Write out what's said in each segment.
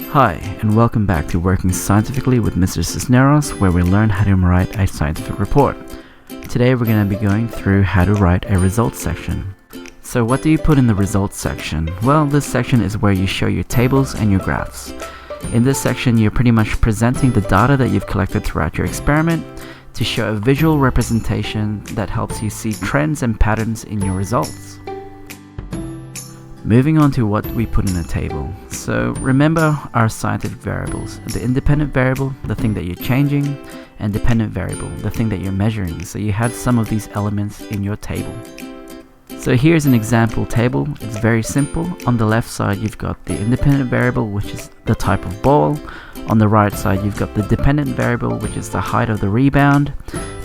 Hi, and welcome back to Working Scientifically with Mr. Cisneros, where we learn how to write a scientific report. Today we're going to be going through how to write a results section. So what do you put in the results section? Well, this section is where you show your tables and your graphs. In this section, you're pretty much presenting the data that you've collected throughout your experiment to show a visual representation that helps you see trends and patterns in your results. Moving on to what we put in a table. So remember our scientific variables: the independent variable, the thing that you're changing, and dependent variable, the thing that you're measuring. So you have some of these elements in your table. So here's an example table. It's very simple. On the left side you've got the independent variable, which is the type of ball. On the right side you've got the dependent variable, which is the height of the rebound.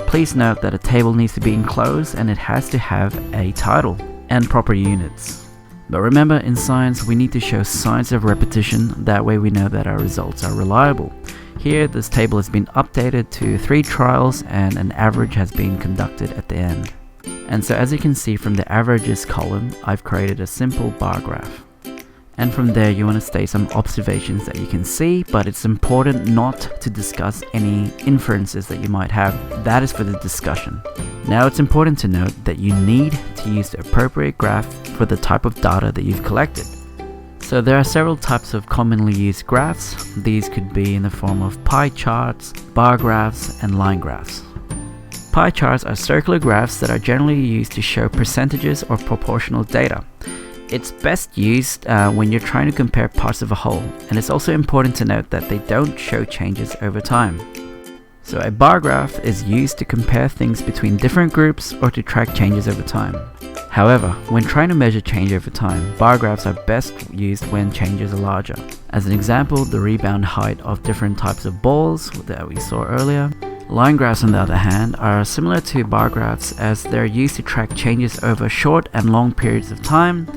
Please note that a table needs to be enclosed and it has to have a title and proper units. But remember, in science we need to show signs of repetition, that way we know that our results are reliable. Here this table has been updated to 3 trials and an average has been conducted at the end. And so as you can see from the averages column, I've created a simple bar graph. And from there you want to state some observations that you can see, but it's important not to discuss any inferences that you might have. That is for the discussion. Now it's important to note that you need to use the appropriate graph for the type of data that you've collected. So there are several types of commonly used graphs. These could be in the form of pie charts, bar graphs, and line graphs. Pie charts are circular graphs that are generally used to show percentages or proportional data. It's best used when you're trying to compare parts of a whole, and it's also important to note that they don't show changes over time. So a bar graph is used to compare things between different groups or to track changes over time. However, when trying to measure change over time, bar graphs are best used when changes are larger. As an example, the rebound height of different types of balls that we saw earlier. Line graphs, on the other hand, are similar to bar graphs as they're used to track changes over short and long periods of time.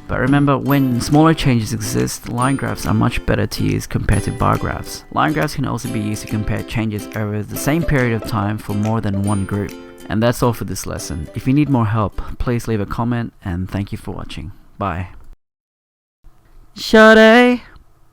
But remember, when smaller changes exist, line graphs are much better to use compared to bar graphs. Line graphs can also be used to compare changes over the same period of time for more than one group. And that's all for this lesson. If you need more help, please leave a comment, and thank you for watching. Bye. Sade.